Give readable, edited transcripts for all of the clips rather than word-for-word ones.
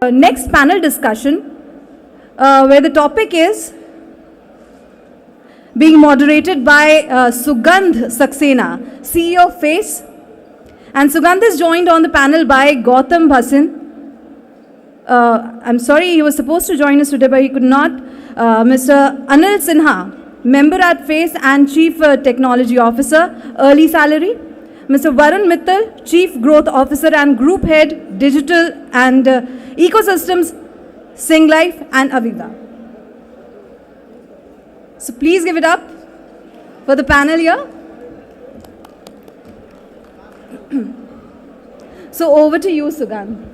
Next panel discussion, where the topic is being moderated by Sugandh Saxena, CEO of FACE. And Sugandh is joined on the panel by Gautam, Bhasin. I'm sorry, he was supposed to join us today, but he could not. Mr. Anil Sinha, member at FACE and Chief Technology Officer, early salary. Mr. Varun Mittal, Chief Growth Officer and Group Head, Digital and Ecosystems, Singlife and Aviva. So please give it up for the panel here. So over to you, Sugandh.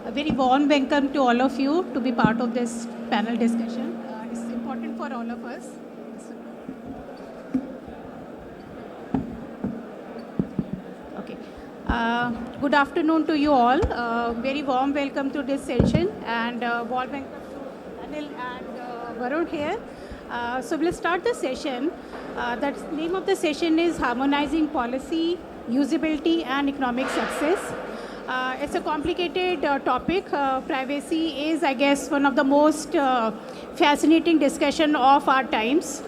A very warm welcome to all of you to be part of this panel discussion. It's important for all of us. Okay. Good afternoon to you all. Very warm welcome to this session and warm welcome to Anil and Varun here. So we'll start the session. The name of the session is Harmonizing Policy, Usability and Economic Success. It's a complicated topic. Privacy is, I guess, one of the most fascinating discussion of our times.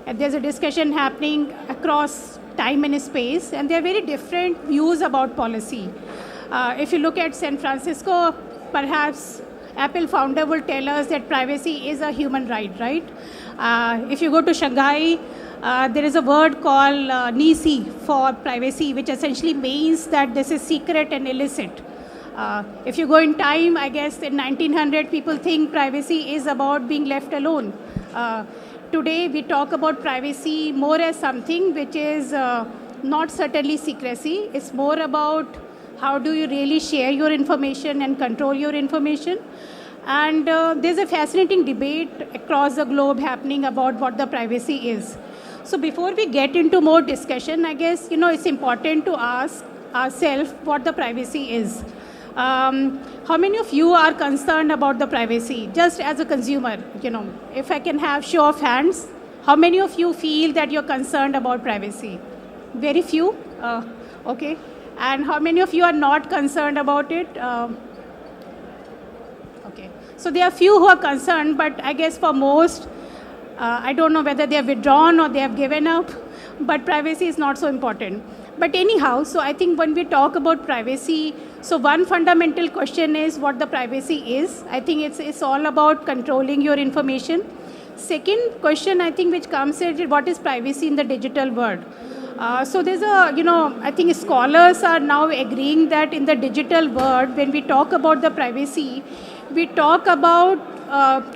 There's a discussion happening across time and space, and there are very different views about policy. If you look at San Francisco, perhaps Apple founder will tell us that privacy is a human right? If you go to Shanghai, there is a word called NISI for privacy, which essentially means that this is secret and illicit. If you go in time, I guess in 1900, people think privacy is about being left alone. Today, we talk about privacy more as something which is not certainly secrecy. It's more about how do you really share your information and control your information. And there's a fascinating debate across the globe happening about what the privacy is. So before we get into more discussion, I guess, it's important to ask ourselves what the privacy is. How many of you are concerned about the privacy? Just as a consumer, if I can have show of hands, how many of you feel that you're concerned about privacy? Very few? Okay. And how many of you are not concerned about it? Okay. So there are few who are concerned, but I guess for most, I don't know whether they have withdrawn or they have given up, but privacy is not so important. But anyhow, so I think when we talk about privacy, so one fundamental question is what the privacy is. I think it's all about controlling your information. Second question, I think, which comes is what is privacy in the digital world? So there's I think scholars are now agreeing that in the digital world, when we talk about the privacy, we talk about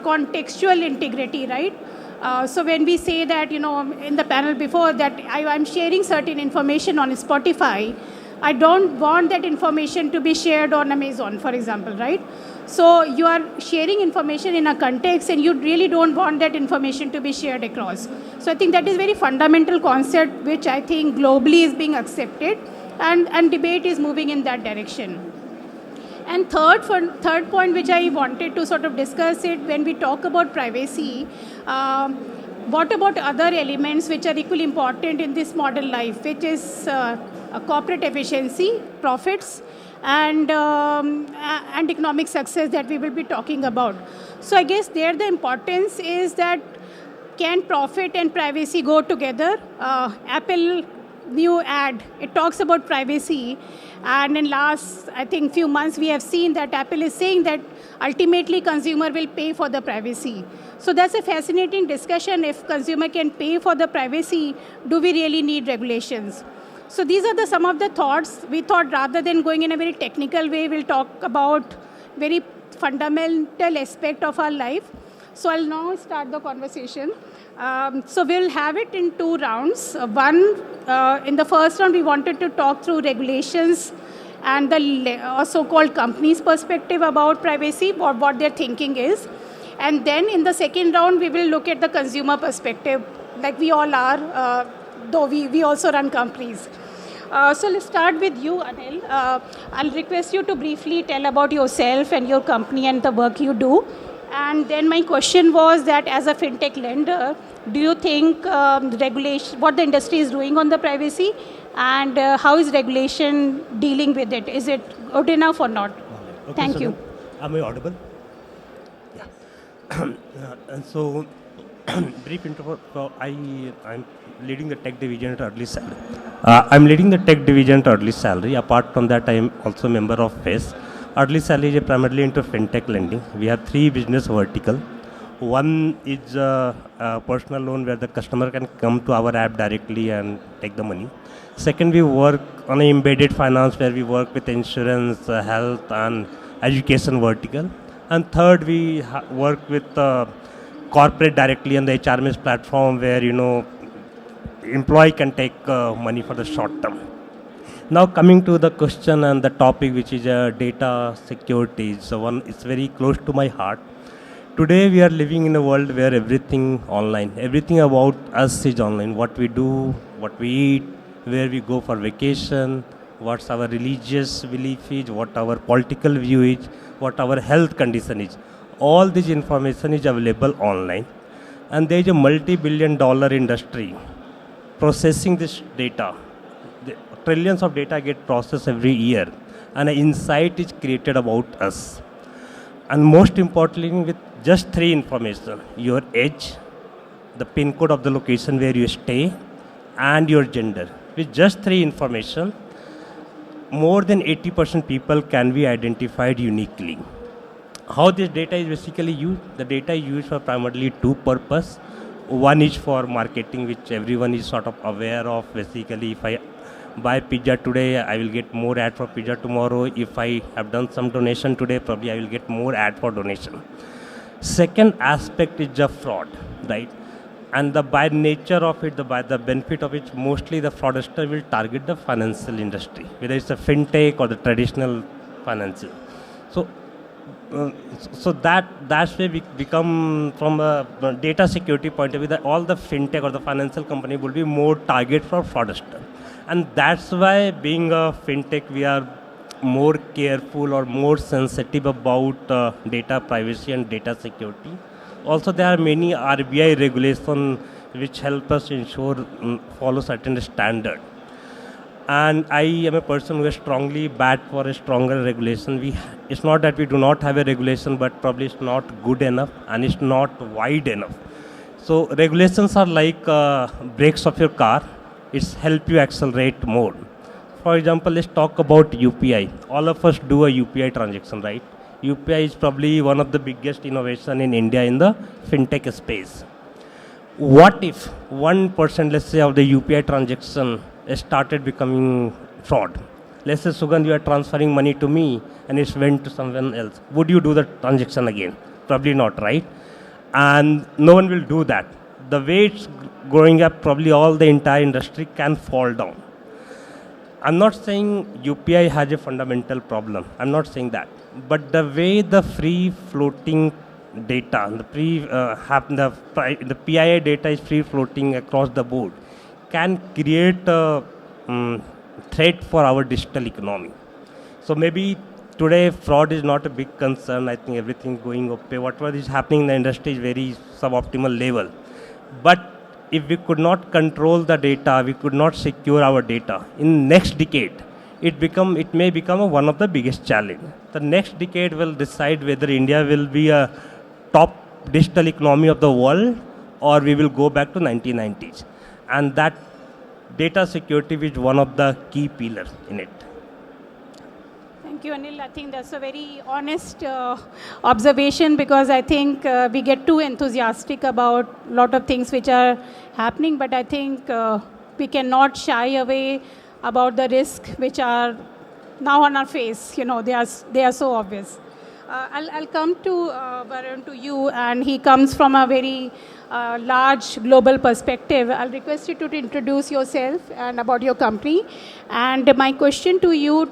contextual integrity, right? So when we say that, in the panel before that I'm sharing certain information on Spotify, I don't want that information to be shared on Amazon, for example, right? So you are sharing information in a context and you really don't want that information to be shared across. So I think that is very fundamental concept which I think globally is being accepted and debate is moving in that direction. And third point which I wanted to sort of discuss it when we talk about privacy, what about other elements which are equally important in this modern life, which is corporate efficiency, profits, and economic success that we will be talking about. So I guess there the importance is that can profit and privacy go together? Apple new ad, it talks about privacy, and in last, I think, few months we have seen that Apple is saying that ultimately consumer will pay for the privacy. So that's a fascinating discussion. If consumer can pay for the privacy, do we really need regulations? So these are some of the thoughts. We thought rather than going in a very technical way, we'll talk about very fundamental aspect of our life. So I'll now start the conversation. So we'll have it in two rounds. In the first round, we wanted to talk through regulations and the so-called company's perspective about privacy, what their thinking is. And then in the second round, we will look at the consumer perspective, like we all are, though we also run companies. So let's start with you, Anil. I'll request you to briefly tell about yourself and your company and the work you do. And then my question was that as a fintech lender, do you think regulation, what the industry is doing on the privacy, and how is regulation dealing with it? Is it good enough or not? Okay, Thank you. Am I audible? Yeah. And so, brief intro. So I'm leading the tech division at Early Salary. I'm leading the tech division at Early Salary. Apart from that, I am also a member of FACE. Early Salary is primarily into fintech lending. We have 3 business vertical. One is a personal loan where the customer can come to our app directly and take the money. Second, we work on an embedded finance where we work with insurance, health and education vertical. And third, we work with corporate directly on the HRMS platform where, employee can take money for the short term. Now coming to the question and the topic, which is data security. So one, it's very close to my heart. Today we are living in a world where everything online, everything about us is online. What we do, what we eat, where we go for vacation, what's our religious belief is, what our political view is, what our health condition is. All this information is available online. And there is a multi-billion-dollar industry processing this data. The trillions of data get processed every year. And an insight is created about us. And most importantly, with just 3 information, your age, the pin code of the location where you stay, and your gender. With just 3 information, more than 80% people can be identified uniquely. How this data is basically used? The data is used for primarily 2 purposes. One is for marketing, which everyone is sort of aware of. Basically, if I buy pizza today, I will get more ad for pizza tomorrow. If I have done some donation today, probably I will get more ad for donation. Second aspect is the fraud, right? And by nature of it, by the benefit of it, mostly the fraudster will target the financial industry, whether it's a fintech or the traditional financial. So that's where we become, from a data security point of view, that all the fintech or the financial company will be more target for fraudster. And that's why, being a fintech, we are more careful or more sensitive about data privacy and data security. Also, there are many RBI regulations which help us ensure follow certain standard. And I am a person who is strongly bat for a stronger regulation. It's not that we do not have a regulation, but probably it's not good enough and it's not wide enough. So regulations are like brakes of your car. It's help you accelerate more. For example, let's talk about UPI. All of us do a UPI transaction, right? UPI is probably one of the biggest innovation in India in the fintech space. What if 1%, let's say, of the UPI transaction started becoming fraud? Let's say, Sugandh, you are transferring money to me and it went to someone else. Would you do the transaction again? Probably not, right? And no one will do that. The way it's growing up, probably all the entire industry can fall down. I'm not saying UPI has a fundamental problem. I'm not saying that. But the way the free floating data, the PII data is free floating across the board, can create a threat for our digital economy. So maybe today fraud is not a big concern. I think everything going okay. Whatever is happening in the industry is very suboptimal level. But if we could not control the data, we could not secure our data, in next decade, it may become one of the biggest challenge. The next decade will decide whether India will be a top digital economy of the world or we will go back to 1990s. And that data security is one of the key pillars in it. Thank you, Anil. I think that's a very honest observation, because I think we get too enthusiastic about a lot of things which are happening, but I think we cannot shy away about the risks which are now on our face. They are so obvious. I'll come to Varun, to you, and he comes from a very large global perspective. I'll request you to introduce yourself and about your company. And my question to you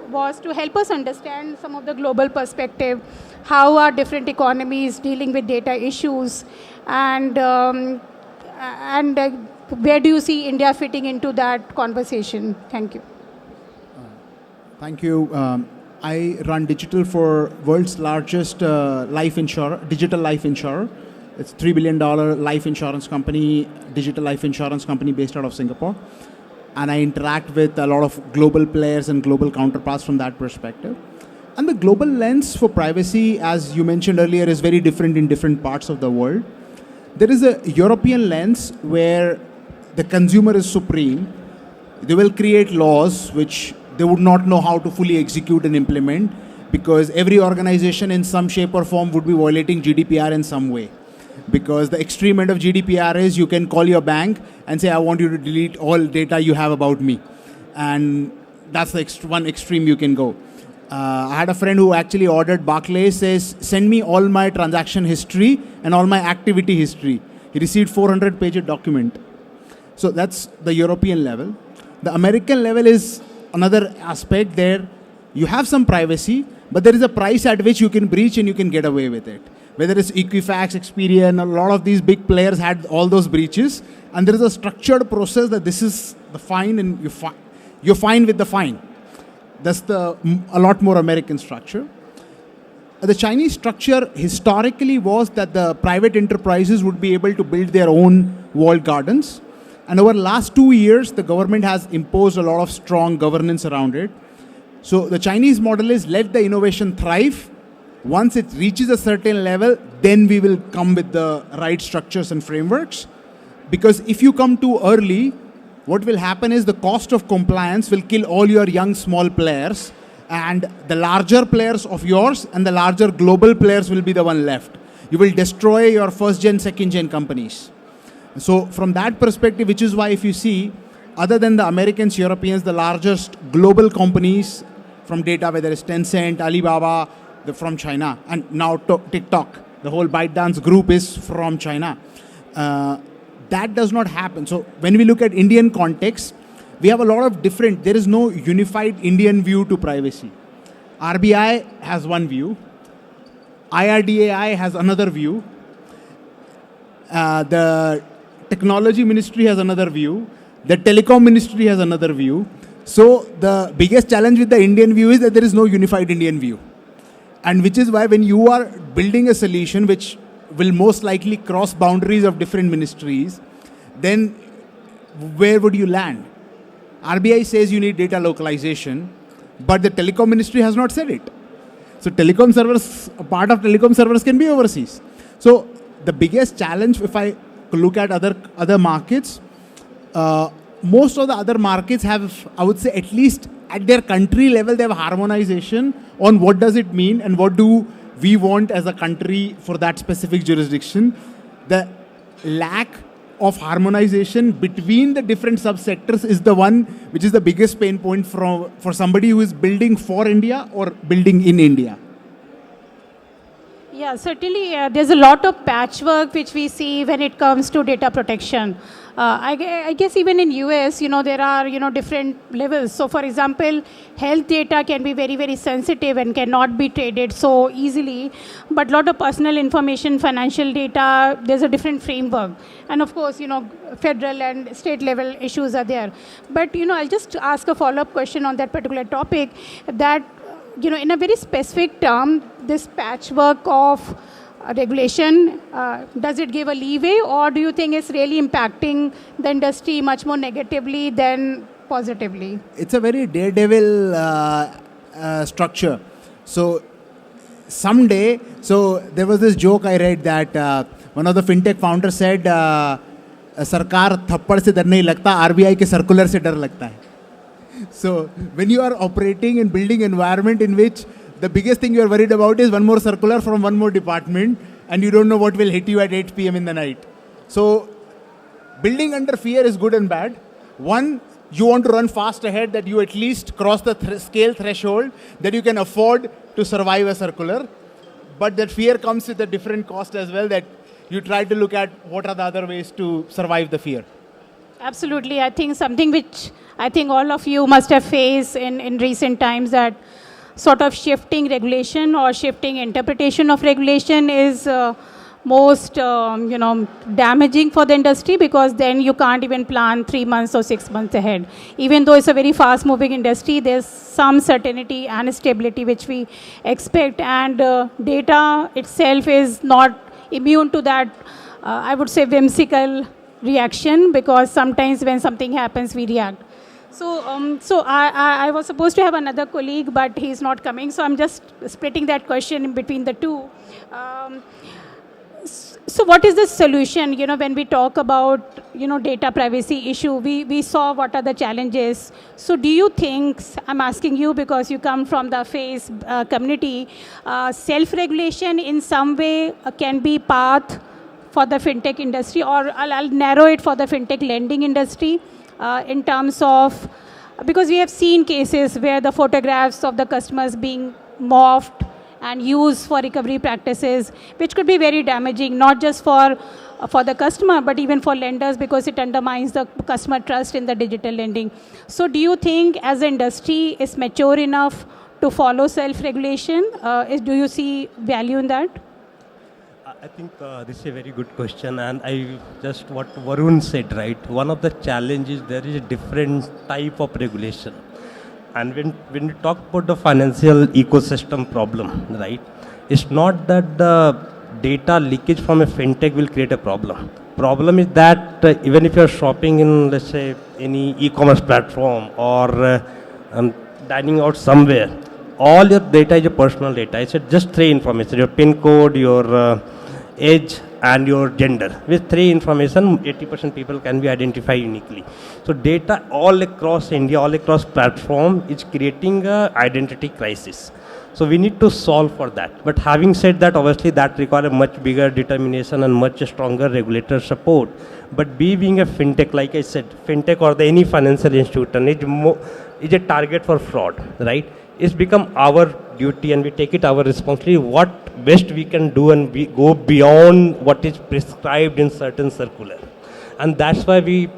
was to help us understand some of the global perspective. How are different economies dealing with data issues, and where do you see India fitting into that conversation? Thank you. Thank you. I run digital for world's largest life insurer, digital life insurer. It's $3 billion life insurance company, digital life insurance company based out of Singapore. And I interact with a lot of global players and global counterparts from that perspective. And the global lens for privacy, as you mentioned earlier, is very different in different parts of the world. There is a European lens where the consumer is supreme. They will create laws which they would not know how to fully execute and implement, because every organization in some shape or form would be violating GDPR in some way. Because the extreme end of GDPR is you can call your bank and say, I want you to delete all data you have about me. And that's the one extreme you can go. I had a friend who actually ordered Barclays, says, send me all my transaction history and all my activity history. He received 400-page document. So that's the European level. The American level is another aspect there. You have some privacy, but there is a price at which you can breach and you can get away with it. Whether it's Equifax, Experian, a lot of these big players had all those breaches, and there is a structured process that this is the fine and you're fine with the fine. That's a lot more American structure. The Chinese structure historically was that the private enterprises would be able to build their own walled gardens. And over the last 2 years, the government has imposed a lot of strong governance around it. So the Chinese model is let the innovation thrive. Once it reaches a certain level, then we will come with the right structures and frameworks. Because if you come too early, what will happen is the cost of compliance will kill all your young small players, and the larger players of yours and the larger global players will be the one left. You will destroy your first gen, second gen companies. So from that perspective, which is why if you see, other than the Americans, Europeans, the largest global companies from data, whether it's Tencent, Alibaba, from China, and now TikTok, the whole ByteDance group is from China. That does not happen. So when we look at Indian context, we have a lot of different, there is no unified Indian view to privacy. RBI has one view. IRDAI has another view. The Technology Ministry has another view. The Telecom Ministry has another view. So the biggest challenge with the Indian view is that there is no unified Indian view. And which is why when you are building a solution which will most likely cross boundaries of different ministries, then where would you land? RBI says you need data localization, but the telecom ministry has not said it. So telecom servers, a part of telecom servers can be overseas. So the biggest challenge, if I look at other markets, most of the other markets have, I would say, at least at their country level, they have harmonization on what does it mean and what do we want as a country for that specific jurisdiction. The lack of harmonization between the different subsectors is the one which is the biggest pain point for somebody who is building for India or building in India. Yeah, certainly there's a lot of patchwork which we see when it comes to data protection. I guess even in US, there are, different levels. So for example, health data can be very, very sensitive and cannot be traded so easily. But a lot of personal information, financial data, there's a different framework. And of course, federal and state level issues are there. But, I'll just ask a follow-up question on that particular topic that, in a very specific term, this patchwork of regulation, does it give a leeway, or do you think it's really impacting the industry much more negatively than positively? It's a very daredevil structure. So someday, there was this joke I read that one of the FinTech founders said, "Sarkar thappad se dar nahi lagta, RBI ke circular se dar lagta hai." So when you are operating and building environment in which the biggest thing you are worried about is one more circular from one more department and you don't know what will hit you at 8 p.m. in the night. So building under fear is good and bad. One, you want to run fast ahead that you at least cross the scale threshold that you can afford to survive a circular. But that fear comes with a different cost as well, that you try to look at what are the other ways to survive the fear. Absolutely. I think something which I think all of you must have faced in recent times, that sort of shifting regulation or shifting interpretation of regulation is most damaging for the industry, because then you can't even plan 3 months or 6 months ahead. Even though it's a very fast moving industry, there's some certainty and stability which we expect, and data itself is not immune to that, I would say, whimsical reaction, because sometimes when something happens we react. So I was supposed to have another colleague, but he's not coming, so I'm just splitting that question in between the two. So what is the solution, when we talk about, data privacy issue, we saw what are the challenges. So do you think, I'm asking you because you come from the FACE community, self-regulation in some way can be path for the fintech industry, or I'll narrow it for the fintech lending industry in terms of, because we have seen cases where the photographs of the customers being morphed and used for recovery practices, which could be very damaging, not just for the customer, but even for lenders, because it undermines the customer trust in the digital lending. So do you think as the industry is mature enough to follow self-regulation? Do you see value in that? I think this is a very good question, and I just what Varun said, right? One of the challenges, there is a different type of regulation. And when we talk about the financial ecosystem problem, right, it's not that the data leakage from a fintech will create a problem. Problem is that even if you're shopping in, let's say, any e-commerce platform or dining out somewhere, all your data is your personal data. It's just three information: your PIN code, your age, and your gender. With three information, 80% people can be identified uniquely. So data all across India, all across platform is creating a identity crisis. So we need to solve for that. But having said that, obviously that requires a much bigger determination and much stronger regulator support. But being a fintech, like I said, fintech or any financial institution is a target for fraud, right? It's become our duty, and we take it our responsibility, what best we can do, and we go beyond what is prescribed in certain circular. And that's why we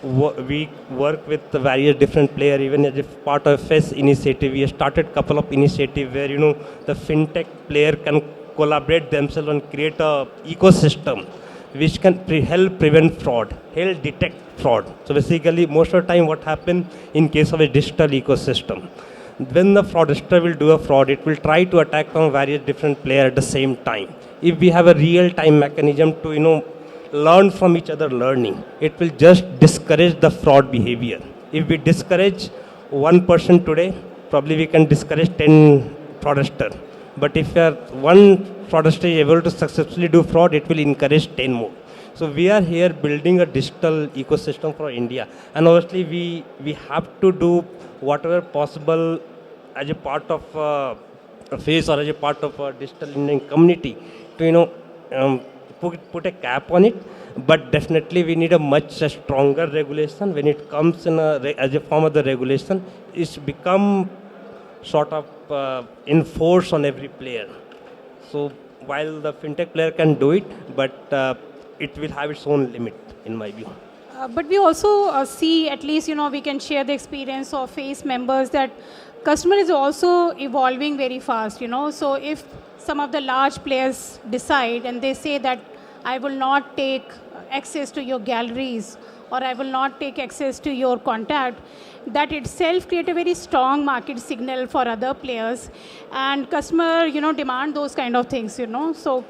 work with the various different players. Even as a part of FES initiative, we have started couple of initiatives where, the fintech player can collaborate themselves and create a ecosystem which can help prevent fraud, help detect fraud. So basically, most of the time what happens in case of a digital ecosystem, when the fraudster will do a fraud, it will try to attack from various different players at the same time. If we have a real-time mechanism to, learn from each other learning, it will just discourage the fraud behavior. If we discourage one person today, probably we can discourage 10 fraudsters. But if one fraudster is able to successfully do fraud, it will encourage 10 more. So we are here building a digital ecosystem for India. And obviously we have to do whatever possible as a part of a FACE or as a part of a digital Indian community to, put a cap on it. But definitely we need a much stronger regulation. When it comes in as a form of the regulation, it's become sort of enforced on every player. So while the fintech player can do it, but it will have its own limit, in my view. But we also see, at least, we can share the experience of FACE members, that customer is also evolving very fast, So if some of the large players decide and they say that I will not take access to your galleries, or I will not take access to your contact, that itself create a very strong market signal for other players, and customer, demand those kind of things, So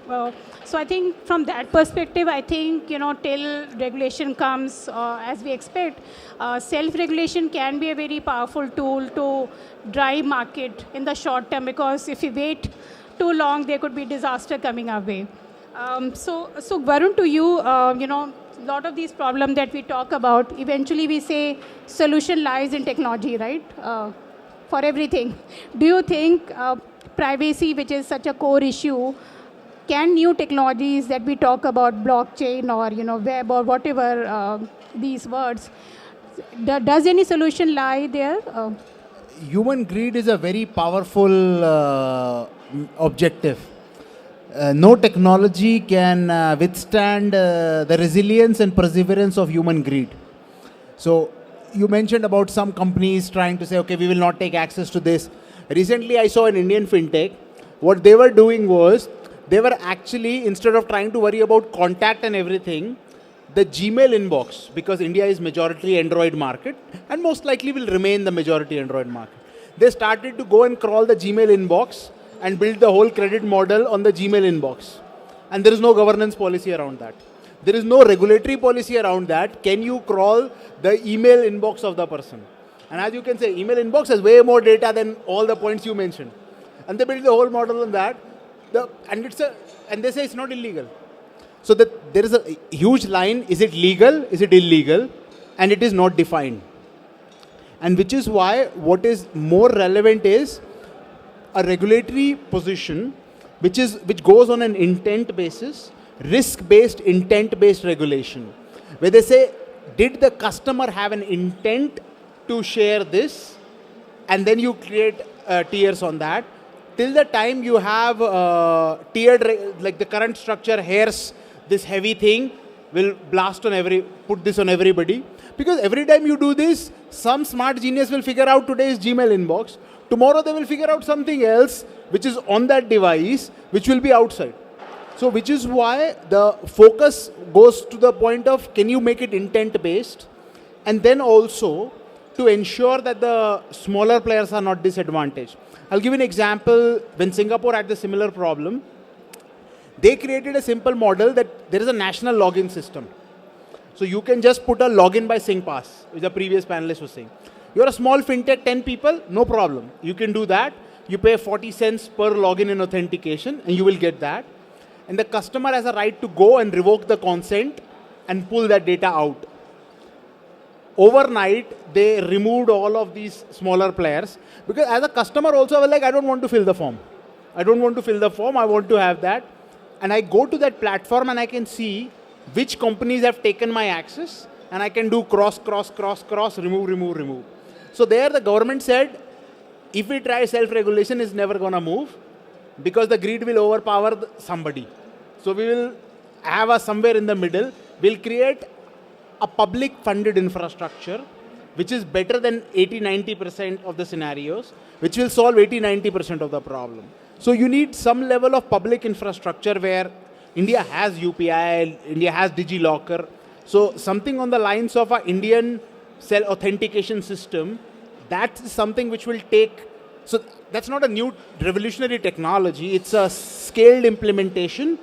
I think from that perspective, I think, till regulation comes, as we expect, self-regulation can be a very powerful tool to drive market in the short term, because if we wait too long, there could be disaster coming our way. So Varun, to you, a lot of these problems that we talk about, eventually we say solution lies in technology, right? For everything. Do you think privacy, which is such a core issue, can new technologies that we talk about, blockchain or web or whatever these words, does any solution lie there? Human greed is a very powerful objective. No technology can withstand the resilience and perseverance of human greed. So you mentioned about some companies trying to say, okay, we will not take access to this. Recently, I saw an Indian fintech. What they were doing was, they were actually, instead of trying to worry about contact and everything, the Gmail inbox, because India is majority Android market and most likely will remain the majority Android market. They started to go and crawl the Gmail inbox and build the whole credit model on the Gmail inbox. And there is no governance policy around that. There is no regulatory policy around that. Can you crawl the email inbox of the person? And as you can say, email inbox has way more data than all the points you mentioned. And they build the whole model on that. And they say it's not illegal. So there is a huge line, is it legal, is it illegal? And it is not defined. And which is why what is more relevant is a regulatory position which goes on an intent basis, risk-based, intent-based regulation. Where they say, did the customer have an intent to share this? And then you create tiers on that. Till the time you have tiered, like the current structure, here's this heavy thing, will blast on put this on everybody. Because every time you do this, some smart genius will figure out today's Gmail inbox. Tomorrow they will figure out something else which is on that device, which will be outside. So which is why the focus goes to the point of, can you make it intent-based? And then also to ensure that the smaller players are not disadvantaged. I'll give you an example. When Singapore had the similar problem, they created a simple model that there is a national login system. So you can just put a login by SingPass, which the previous panelist was saying. You're a small fintech, 10 people, no problem. You can do that. You pay 40 cents per login in authentication, and you will get that. And the customer has a right to go and revoke the consent and pull that data out. Overnight, they removed all of these smaller players, because as a customer also, I was like, I don't want to fill the form. I don't want to fill the form. I want to have that. And I go to that platform and I can see which companies have taken my access, and I can do cross, remove. So there the government said, if we try self-regulation, it's never going to move, because the greed will overpower somebody. So we will have somewhere in the middle. We'll create a public funded infrastructure, which is better than 80-90% of the scenarios, which will solve 80-90% of the problem. So you need some level of public infrastructure where India has UPI, India has DigiLocker. So something on the lines of an Indian authentication system, that's something which will take, so that's not a new revolutionary technology, it's a scaled implementation.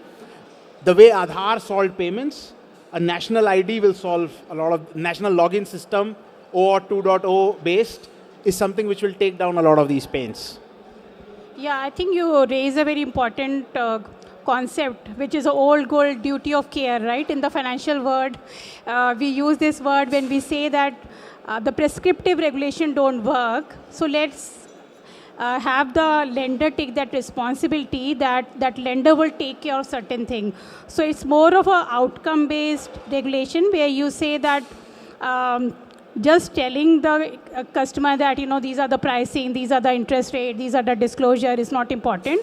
The way Aadhaar solved payments, a national ID will solve a lot of national login system, or 2.0 based, is something which will take down a lot of these pains. Yeah, I think you raise a very important concept, which is an old gold duty of care, right? In the financial world, we use this word when we say that the prescriptive regulation don't work. So let's have the lender take that responsibility, that lender will take care of certain thing. So it's more of an outcome-based regulation where you say that just telling the customer that, these are the pricing, these are the interest rate, these are the disclosure is not important.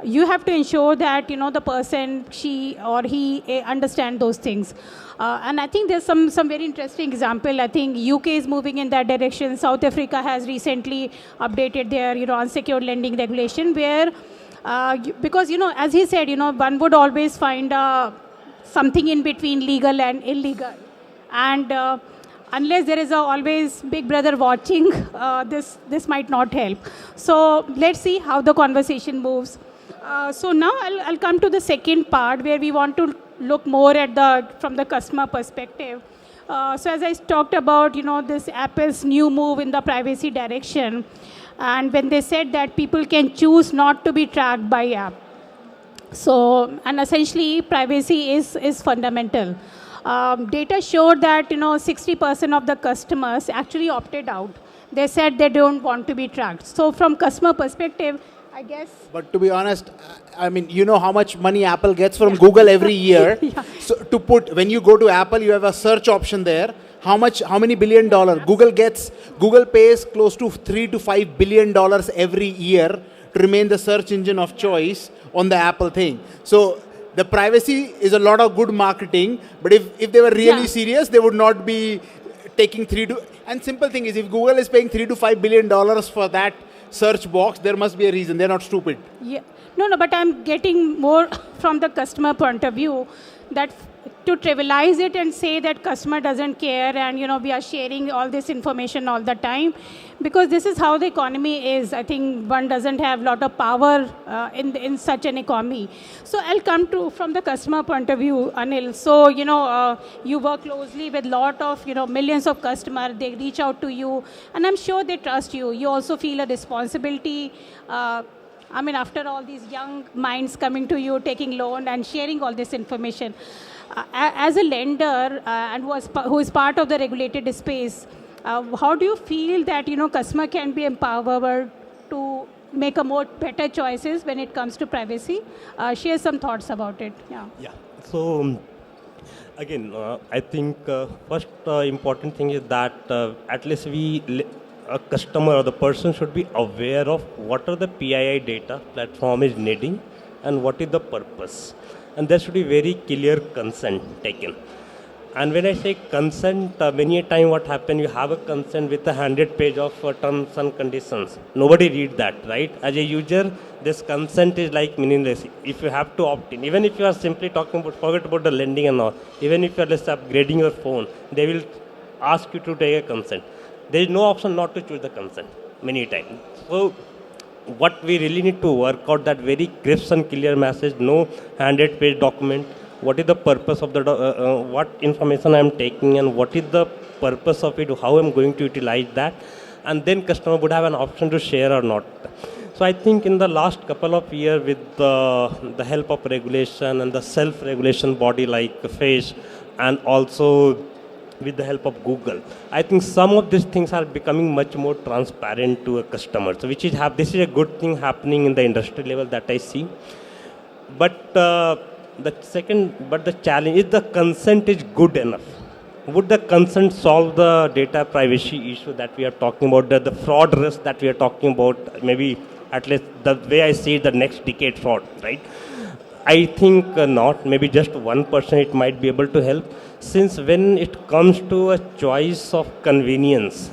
You have to ensure that, the person, she or he understand those things. And I think there's some very interesting example. I think UK is moving in that direction. South Africa has recently updated their, unsecured lending regulation where, because, as he said, one would always find something in between legal and illegal. And unless there is always big brother watching, this might not help. So let's see how the conversation moves. So now I'll come to the second part where we want to look more at from the customer perspective. So as I talked about, this Apple's new move in the privacy direction, and when they said that people can choose not to be tracked by app. So, and essentially privacy is fundamental. Data showed that 60% of the customers actually opted out. They said they don't want to be tracked. So from customer perspective, I guess. But to be honest, I mean, you know how much money Apple gets from Google every year. Yeah. So when you go to Apple, you have a search option there. How many $1 billion? Google pays close to $3 to $5 billion every year to remain the search engine of choice on the Apple thing. So the privacy is a lot of good marketing, but if they were really serious, they would not be taking and simple thing is, if Google is paying $3 to $5 billion for that search box, there must be a reason. They're not stupid. Yeah. No, but I'm getting more from the customer point of view that to trivialize it and say that customer doesn't care and, we are sharing all this information all the time because this is how the economy is. I think one doesn't have a lot of power in such an economy. So I'll come to from the customer point of view, Anil. So, you work closely with lot of, millions of customers. They reach out to you and I'm sure they trust you. You also feel a responsibility. After all these young minds coming to you, taking loan and sharing all this information. As a lender and who is part of the regulated space, how do you feel that, customer can be empowered to make a more better choices when it comes to privacy? Share some thoughts about it. Yeah. So, again, I think first important thing is that at least a customer or the person should be aware of what are the PII data platform is needing and what is the purpose. And there should be very clear consent taken. And when I say consent, many a time what happens, you have a consent with 100 page of terms and conditions. Nobody read that, right? As a user, this consent is like meaningless. If you have to opt in, even if you are simply talking about, forget about the lending and all, even if you are just upgrading your phone, they will ask you to take a consent. There is no option not to choose the consent many times. So what we really need to work out that very crisp and clear message, no 100-page document. What is the purpose of the, what information I am taking and what is the purpose of it, how I am going to utilize that. And then customer would have an option to share or not. So I think in the last couple of years with the help of regulation and the self-regulation body like FACE and also with the help of Google, I think some of these things are becoming much more transparent to a customer. So this is a good thing happening in the industry level that I see. But the challenge is the consent is good enough. Would the consent solve the data privacy issue that we are talking about, the fraud risk that we are talking about, maybe at least the way I see the next decade fraud, right? I think not. Maybe just 1% it might be able to help. Since when it comes to a choice of convenience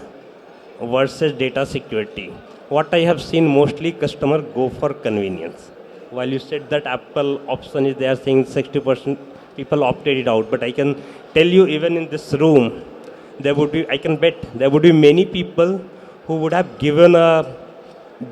versus data security, what I have seen mostly customer go for convenience. While you said that Apple option is there, saying 60% people opted it out. But I can tell you even in this room, I can bet there would be many people who would have given a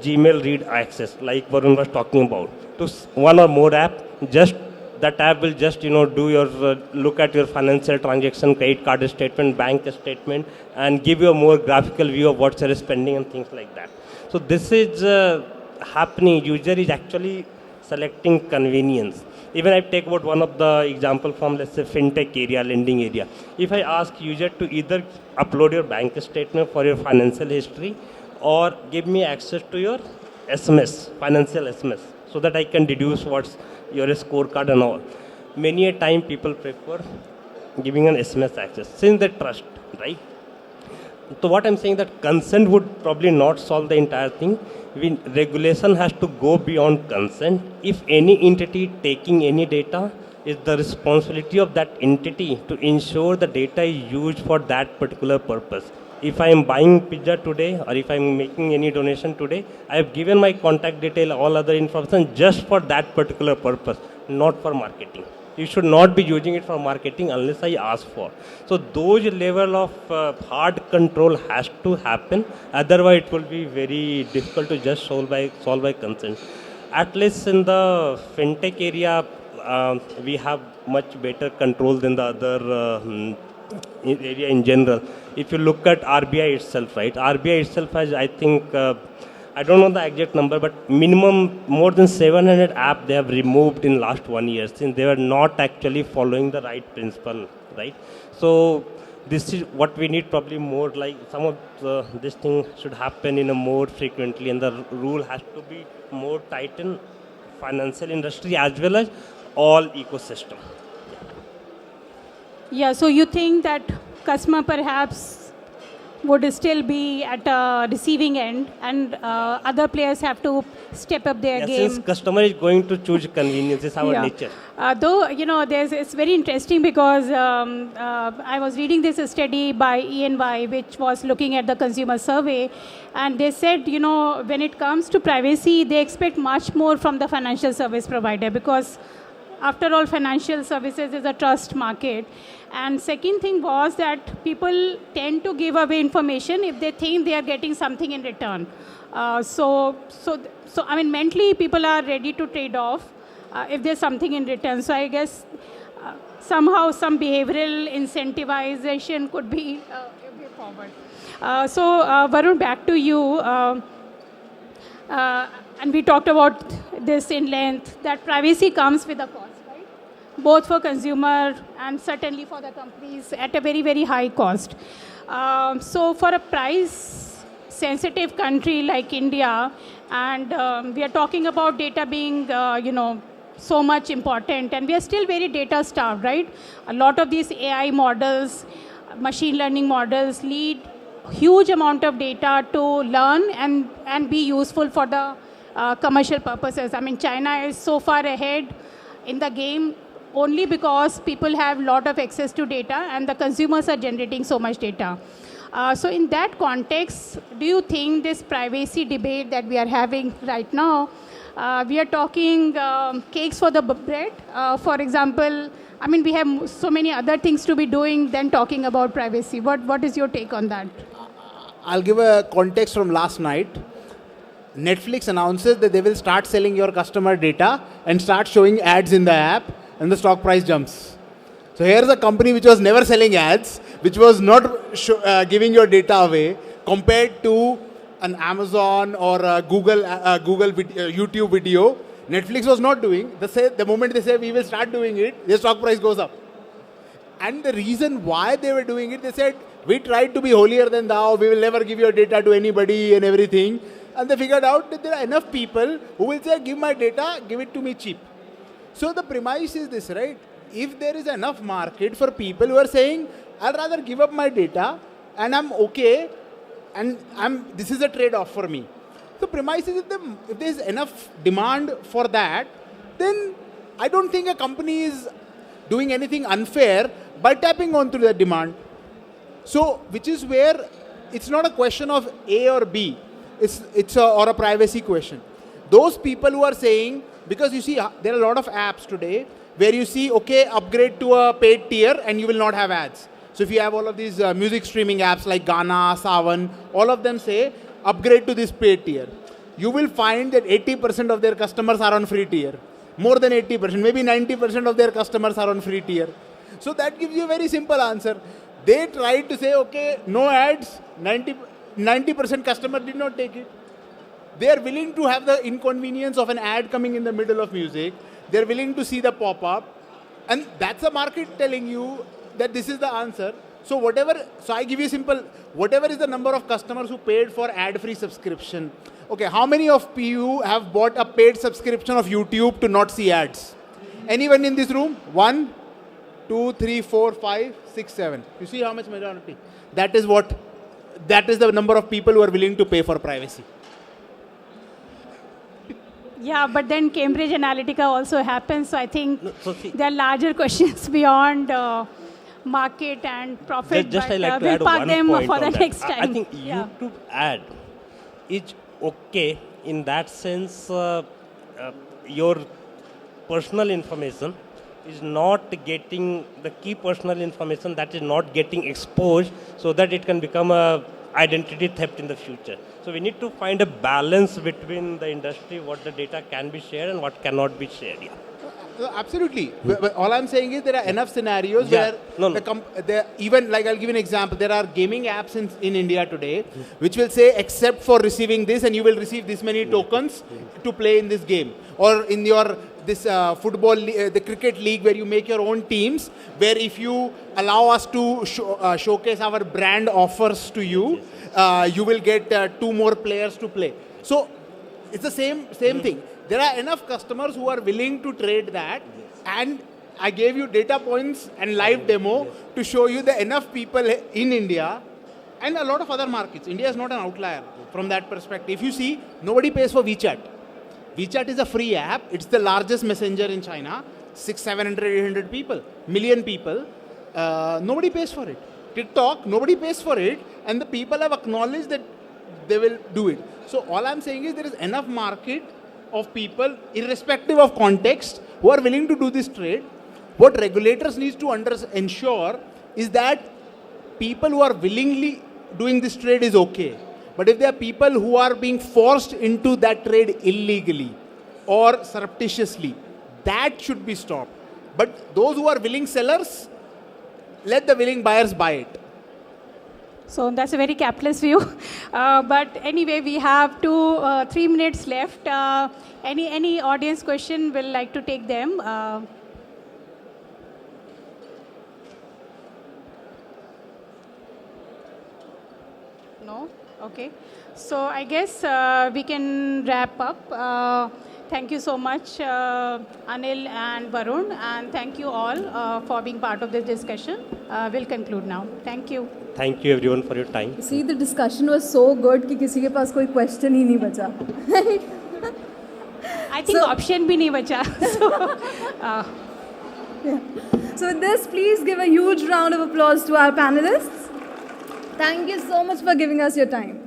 Gmail read access, like Varun was talking about, to one or more app. Just that app will just do your look at your financial transaction, credit card statement, bank statement, and give you a more graphical view of what you're spending and things like that. So this is happening. User is actually selecting convenience. Even I take about one of the example from, let's say, FinTech area, lending area. If I ask user to either upload your bank statement for your financial history or give me access to your SMS, financial SMS, so that I can deduce what's your scorecard and all. Many a time people prefer giving an SMS access since they trust, right? So what I'm saying that consent would probably not solve the entire thing. Regulation has to go beyond consent. If any entity taking any data, is the responsibility of that entity to ensure the data is used for that particular purpose. If I am buying pizza today or if I am making any donation today, I have given my contact detail, all other information just for that particular purpose, not for marketing. You should not be using it for marketing unless I ask for. So those level of hard control has to happen. Otherwise, it will be very difficult to just solve by consent. At least in the FinTech area, we have much better control than the other area in general. If you look at RBI itself, right? RBI itself has, I think, I don't know the exact number, but minimum more than 700 apps they have removed in last 1 year since they were not actually following the right principle, right? So this is what we need, probably more like some of this thing should happen in a more frequently, and the rule has to be more tightened financial industry as well as all ecosystem. Yeah, so you think that customer perhaps would still be at a receiving end, and other players have to step up their game. Since customer is going to choose convenience, it's our nature. Though, it's very interesting because I was reading this study by E&Y, which was looking at the consumer survey, and they said, when it comes to privacy, they expect much more from the financial service provider because, after all, financial services is a trust market. And second thing was that people tend to give away information if they think they are getting something in return. So mentally, people are ready to trade off if there's something in return. So I guess somehow some behavioral incentivization could be a way forward. Varun, back to you. And we talked about this in length, that privacy comes with a cost, right? Both for consumer and certainly for the companies at a very, very high cost. So for a price-sensitive country like India, and we are talking about data being, so much important, and we are still very data-starved, right? A lot of these AI models, machine learning models need huge amount of data to learn and be useful for the commercial purposes. I mean, China is so far ahead in the game only because people have a lot of access to data and the consumers are generating so much data. So in that context, do you think this privacy debate that we are having right now, we are talking cakes for the bread? For example, I mean, we have so many other things to be doing than talking about privacy. What is your take on that? I'll give a context from last night. Netflix announces that they will start selling your customer data and start showing ads in the app, and the stock price jumps. So here's a company which was never selling ads, which was not giving your data away, compared to an Amazon or a Google YouTube video. Netflix was not doing. The moment they say we will start doing it, their stock price goes up. And the reason why they were doing it, they said, we tried to be holier than thou, we will never give your data to anybody and everything. And they figured out that there are enough people who will say, give my data, give it to me cheap. So the premise is this, right? If there is enough market for people who are saying, I'd rather give up my data and I'm okay, and this is a trade-off for me. The premise is if there is enough demand for that, then I don't think a company is doing anything unfair by tapping onto the demand. So, which is where it's not a question of A or B, or a privacy question. Those people who are saying, because you see, there are a lot of apps today where you see, okay, upgrade to a paid tier and you will not have ads. So if you have all of these music streaming apps like Gaana, Savan, all of them say, upgrade to this paid tier. You will find that 80% of their customers are on free tier. More than 80%, maybe 90% of their customers are on free tier. So that gives you a very simple answer. They tried to say, okay, no ads, 90% customer did not take it. They are willing to have the inconvenience of an ad coming in the middle of music. They are willing to see the pop-up. And that's the market telling you that this is the answer. So I give you simple, whatever is the number of customers who paid for ad-free subscription. Okay, how many of you have bought a paid subscription of YouTube to not see ads? Anyone in this room? 1, 2, 3, 4, 5, 6, 7. You see how much majority? That is the number of people who are willing to pay for privacy. Yeah, but then Cambridge Analytica also happens. So I think there are larger questions beyond market and profit. Just I like to we'll add park one them point for the on that. next time. I think YouTube ad is okay in that sense. Your personal information is not getting the key personal information that is not getting exposed, so that it can become a identity theft in the future. So we need to find a balance between the industry, what the data can be shared and what cannot be shared. Yeah. Absolutely. But all I'm saying is there are enough scenarios where even, like, I'll give you an example. There are gaming apps in India today which will say, except for receiving this, and you will receive this many tokens to play in this game. Or in your football, the cricket league, where you make your own teams, where if you allow us to showcase our brand offers to you, you will get 2 more players to play. So it's the same thing. There are enough customers who are willing to trade that, and I gave you data points and live demo to show you that enough people in India And a lot of other markets. India is not an outlier from that perspective. If you see, nobody pays for WeChat. WeChat is a free app. It's the largest messenger in China. 600, 700, 800 people, million people. Nobody pays for it. TikTok, nobody pays for it. And the people have acknowledged that they will do it. So all I'm saying is there is enough market of people, irrespective of context, who are willing to do this trade. What regulators need to ensure is that people who are willingly doing this trade is okay. But if there are people who are being forced into that trade illegally or surreptitiously, that should be stopped. But those who are willing sellers, let the willing buyers buy it. So that's a very capitalist view. But anyway, we have 3 minutes left. Any audience question, will like to take them. No? Okay. So I guess we can wrap up. Thank you so much, Anil and Varun, and thank you all for being part of this discussion. We'll conclude now. Thank you. Thank you everyone for your time. See, the discussion was so good कि किसी के पास कोई question ही नहीं बचा. I think option bhi nahi bacha. So with this, please give a huge round of applause to our panelists. Thank you so much for giving us your time.